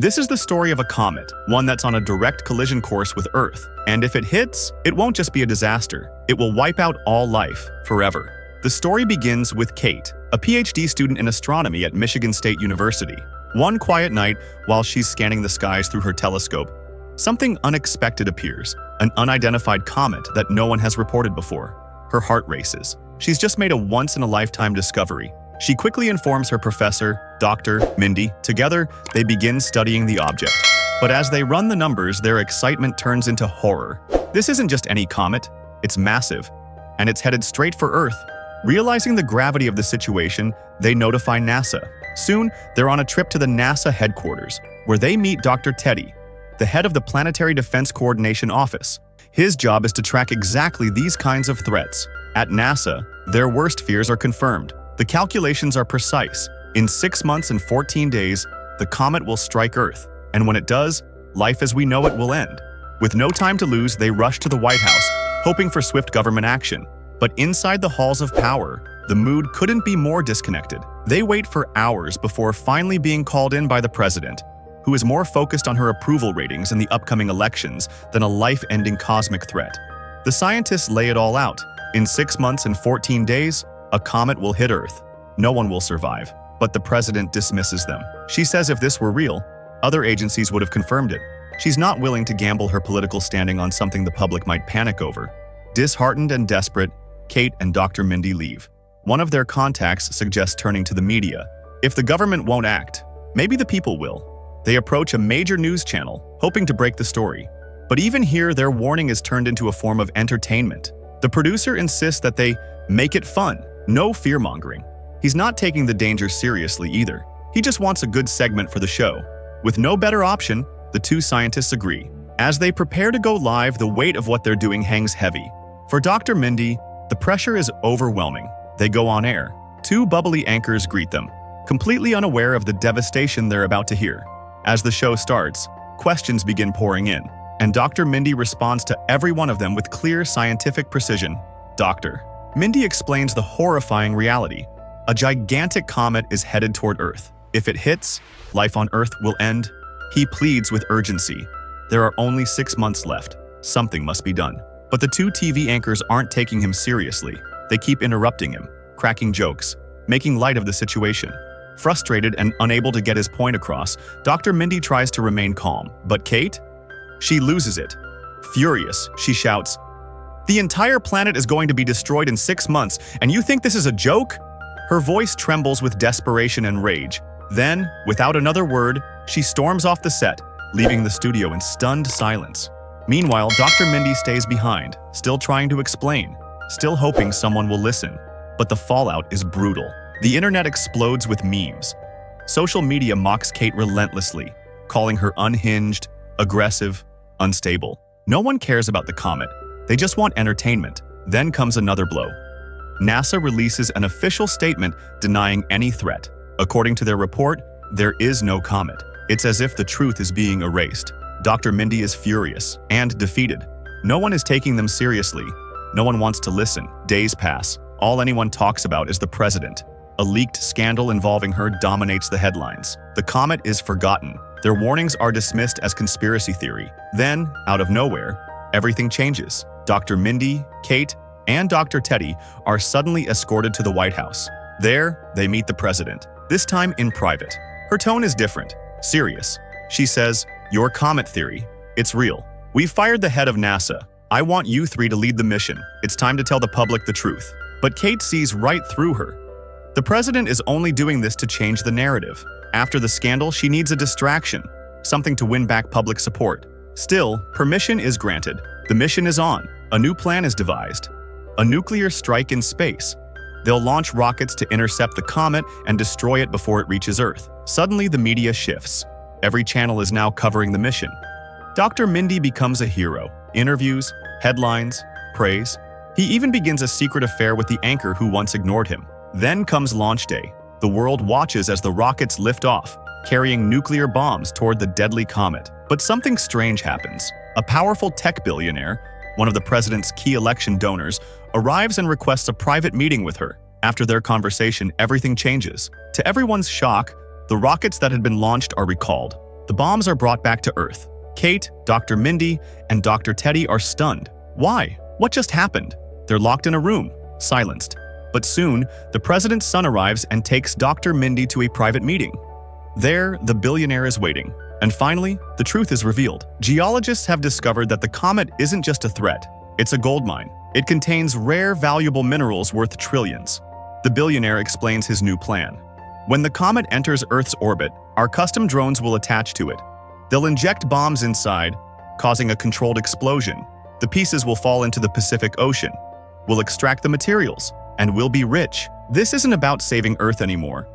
This is the story of a comet, one that's on a direct collision course with Earth. And if it hits, it won't just be a disaster. It will wipe out all life forever. The story begins with Kate, a PhD student in astronomy at Michigan State University. One quiet night, while she's scanning the skies through her telescope, something unexpected appears, an unidentified comet that no one has reported before. Her heart races. She's just made a once-in-a-lifetime discovery. She quickly informs her professor, Dr. Mindy. Together, they begin studying the object. But as they run the numbers, their excitement turns into horror. This isn't just any comet, it's massive, and it's headed straight for Earth. Realizing the gravity of the situation, they notify NASA. Soon, they're on a trip to the NASA headquarters, where they meet Dr. Teddy, the head of the Planetary Defense Coordination Office. His job is to track exactly these kinds of threats. At NASA, their worst fears are confirmed. The calculations are precise. In 6 months and 14 days, the comet will strike Earth, and when it does, life as we know it will end. With no time to lose, they rush to the White House, hoping for swift government action. But inside the halls of power, the mood couldn't be more disconnected. They wait for hours before finally being called in by the president, who is more focused on her approval ratings in the upcoming elections than a life-ending cosmic threat. The scientists lay it all out. In 6 months and 14 days, a comet will hit Earth. No one will survive, but the president dismisses them. She says if this were real, other agencies would have confirmed it. She's not willing to gamble her political standing on something the public might panic over. Disheartened and desperate, Kate and Dr. Mindy leave. One of their contacts suggests turning to the media. If the government won't act, maybe the people will. They approach a major news channel, hoping to break the story. But even here, their warning is turned into a form of entertainment. The producer insists that they make it fun, no fear-mongering. He's not taking the danger seriously either. He just wants a good segment for the show. With no better option, the two scientists agree. As they prepare to go live, the weight of what they're doing hangs heavy. For Dr. Mindy, the pressure is overwhelming. They go on air. Two bubbly anchors greet them, completely unaware of the devastation they're about to hear. As the show starts, questions begin pouring in, and Dr. Mindy responds to every one of them with clear scientific precision. Dr. Mindy explains the horrifying reality. A gigantic comet is headed toward Earth. If it hits, life on Earth will end. He pleads with urgency. There are only 6 months left. Something must be done. But the two TV anchors aren't taking him seriously. They keep interrupting him, cracking jokes, making light of the situation. Frustrated and unable to get his point across, Dr. Mindy tries to remain calm. But Kate? She loses it. Furious, she shouts, "The entire planet is going to be destroyed in 6 months, and you think this is a joke?" Her voice trembles with desperation and rage. Then, without another word, she storms off the set, leaving the studio in stunned silence. Meanwhile, Dr. Mindy stays behind, still trying to explain, still hoping someone will listen. But the fallout is brutal. The internet explodes with memes. Social media mocks Kate relentlessly, calling her unhinged, aggressive, unstable. No one cares about the comet. They just want entertainment. Then comes another blow. NASA releases an official statement denying any threat. According to their report, there is no comet. It's as if the truth is being erased. Dr. Mindy is furious and defeated. No one is taking them seriously. No one wants to listen. Days pass. All anyone talks about is the president. A leaked scandal involving her dominates the headlines. The comet is forgotten. Their warnings are dismissed as conspiracy theory. Then, out of nowhere, everything changes. Dr. Mindy, Kate, and Dr. Teddy are suddenly escorted to the White House. There, they meet the president, this time in private. Her tone is different, serious. She says, "Your comet theory, it's real. We fired the head of NASA. I want you three to lead the mission. It's time to tell the public the truth." But Kate sees right through her. The president is only doing this to change the narrative. After the scandal, she needs a distraction, something to win back public support. Still, permission is granted. The mission is on. A new plan is devised. A nuclear strike in space. They'll launch rockets to intercept the comet and destroy it before it reaches Earth. Suddenly, the media shifts. Every channel is now covering the mission. Dr. Mindy becomes a hero. Interviews, headlines, praise. He even begins a secret affair with the anchor who once ignored him. Then comes launch day. The world watches as the rockets lift off, carrying nuclear bombs toward the deadly comet. But something strange happens. A powerful tech billionaire, one of the president's key election donors, arrives and requests a private meeting with her. After their conversation, everything changes. To everyone's shock, the rockets that had been launched are recalled. The bombs are brought back to Earth. Kate, Dr. Mindy, and Dr. Teddy are stunned. Why? What just happened? They're locked in a room, silenced. But soon, the president's son arrives and takes Dr. Mindy to a private meeting. There, the billionaire is waiting. And finally, the truth is revealed. Geologists have discovered that the comet isn't just a threat. It's a goldmine. It contains rare, valuable minerals worth trillions. The billionaire explains his new plan. When the comet enters Earth's orbit, our custom drones will attach to it. They'll inject bombs inside, causing a controlled explosion. The pieces will fall into the Pacific Ocean. We'll extract the materials, and we'll be rich. This isn't about saving Earth anymore.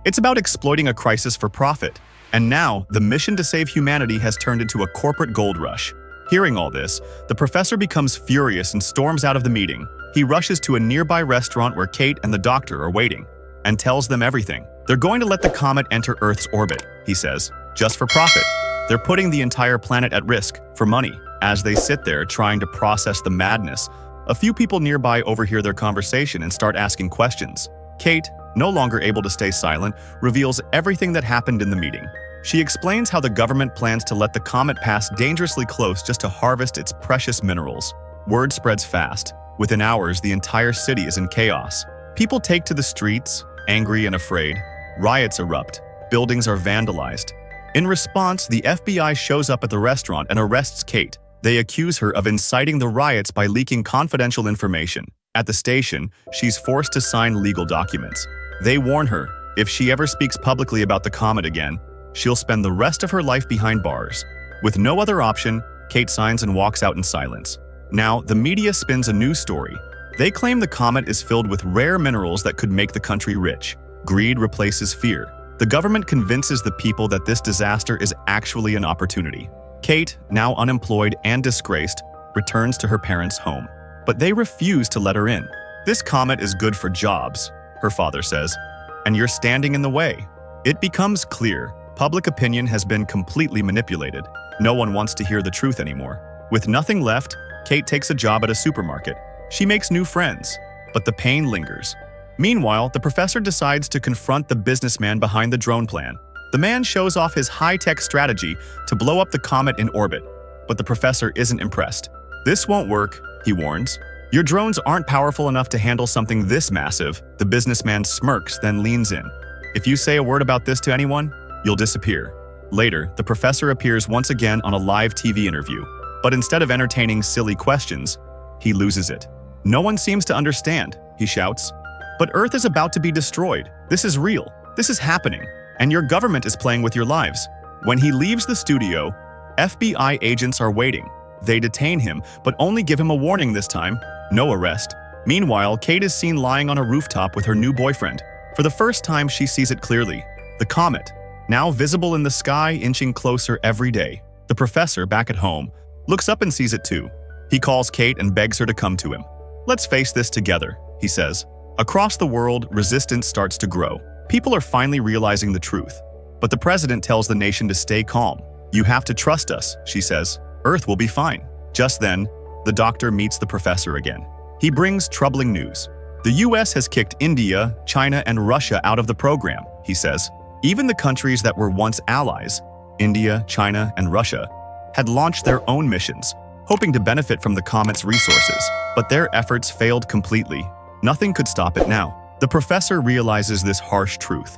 It's about exploiting a crisis for profit. And now, the mission to save humanity has turned into a corporate gold rush. Hearing all this, the professor becomes furious and storms out of the meeting. He rushes to a nearby restaurant where Kate and the doctor are waiting, and tells them everything. They're going to let the comet enter Earth's orbit, he says, just for profit. They're putting the entire planet at risk for money. As they sit there trying to process the madness, a few people nearby overhear their conversation and start asking questions. Kate, no longer able to stay silent, reveals everything that happened in the meeting. She explains how the government plans to let the comet pass dangerously close just to harvest its precious minerals. Word spreads fast. Within hours, the entire city is in chaos. People take to the streets, angry and afraid. Riots erupt. Buildings are vandalized. In response, the FBI shows up at the restaurant and arrests Kate. They accuse her of inciting the riots by leaking confidential information. At the station, she's forced to sign legal documents. They warn her, if she ever speaks publicly about the comet again, she'll spend the rest of her life behind bars. With no other option, Kate signs and walks out in silence. Now, the media spins a new story. They claim the comet is filled with rare minerals that could make the country rich. Greed replaces fear. The government convinces the people that this disaster is actually an opportunity. Kate, now unemployed and disgraced, returns to her parents' home. But they refuse to let her in. This comet is good for jobs, her father says, and you're standing in the way. It becomes clear. Public opinion has been completely manipulated. No one wants to hear the truth anymore. With nothing left, Kate takes a job at a supermarket. She makes new friends, but the pain lingers. Meanwhile, the professor decides to confront the businessman behind the drone plan. The man shows off his high-tech strategy to blow up the comet in orbit, but the professor isn't impressed. This won't work, he warns. Your drones aren't powerful enough to handle something this massive. The businessman smirks, then leans in. If you say a word about this to anyone, you'll disappear. Later, the professor appears once again on a live TV interview, but instead of entertaining silly questions, he loses it. No one seems to understand, he shouts. But Earth is about to be destroyed. This is real. This is happening. And your government is playing with your lives. When he leaves the studio, FBI agents are waiting. They detain him, but only give him a warning this time. No arrest. Meanwhile, Kate is seen lying on a rooftop with her new boyfriend. For the first time, she sees it clearly. The comet, now visible in the sky, inching closer every day. The professor, back at home, looks up and sees it too. He calls Kate and begs her to come to him. Let's face this together, he says. Across the world, resistance starts to grow. People are finally realizing the truth. But the president tells the nation to stay calm. You have to trust us, she says. Earth will be fine. Just then, the doctor meets the professor again. He brings troubling news. The US has kicked India, China, and Russia out of the program, he says. Even the countries that were once allies, India, China, and Russia, had launched their own missions, hoping to benefit from the comet's resources. But their efforts failed completely. Nothing could stop it now. The professor realizes this harsh truth.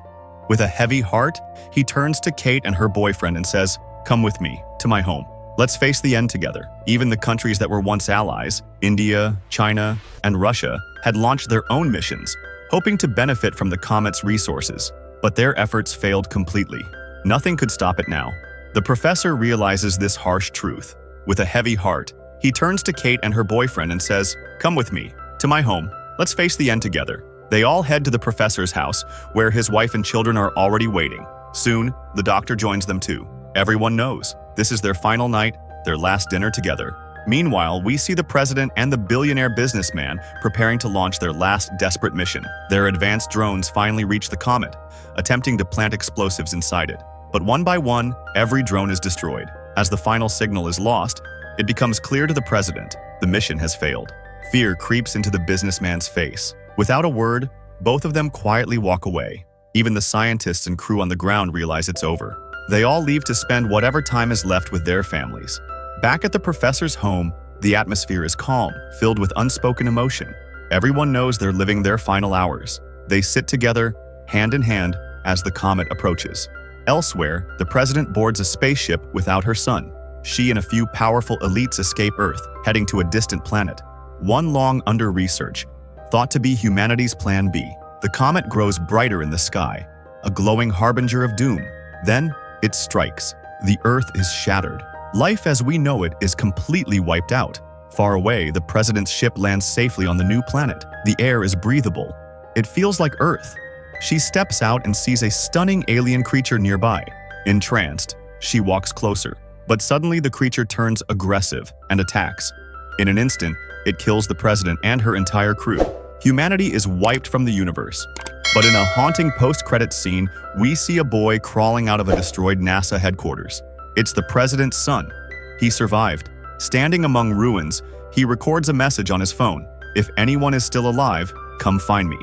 With a heavy heart, he turns to Kate and her boyfriend and says, "Come with me, to my home. Let's face the end together." Even the countries that were once allies, India, China, and Russia, had launched their own missions, hoping to benefit from the comet's resources. But their efforts failed completely. Nothing could stop it now. The professor realizes this harsh truth. With a heavy heart, he turns to Kate and her boyfriend and says, "Come with me, to my home. Let's face the end together." They all head to the professor's house, where his wife and children are already waiting. Soon, the doctor joins them too. Everyone knows this is their final night, their last dinner together. Meanwhile, we see the president and the billionaire businessman preparing to launch their last desperate mission. Their advanced drones finally reach the comet, attempting to plant explosives inside it. But one by one, every drone is destroyed. As the final signal is lost, it becomes clear to the president the mission has failed. Fear creeps into the businessman's face. Without a word, both of them quietly walk away. Even the scientists and crew on the ground realize it's over. They all leave to spend whatever time is left with their families. Back at the professor's home, the atmosphere is calm, filled with unspoken emotion. Everyone knows they're living their final hours. They sit together, hand in hand, as the comet approaches. Elsewhere, the president boards a spaceship without her son. She and a few powerful elites escape Earth, heading to a distant planet. One long under research, thought to be humanity's Plan B. The comet grows brighter in the sky, a glowing harbinger of doom. Then, it strikes. The Earth is shattered. Life as we know it is completely wiped out. Far away, the president's ship lands safely on the new planet. The air is breathable. It feels like Earth. She steps out and sees a stunning alien creature nearby. Entranced, she walks closer. But suddenly the creature turns aggressive and attacks. In an instant, it kills the president and her entire crew. Humanity is wiped from the universe. But in a haunting post-credits scene, we see a boy crawling out of a destroyed NASA headquarters. It's the president's son. He survived. Standing among ruins, he records a message on his phone. "If anyone is still alive, come find me."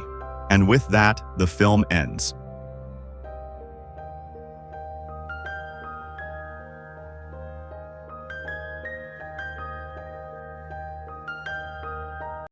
And with that, the film ends.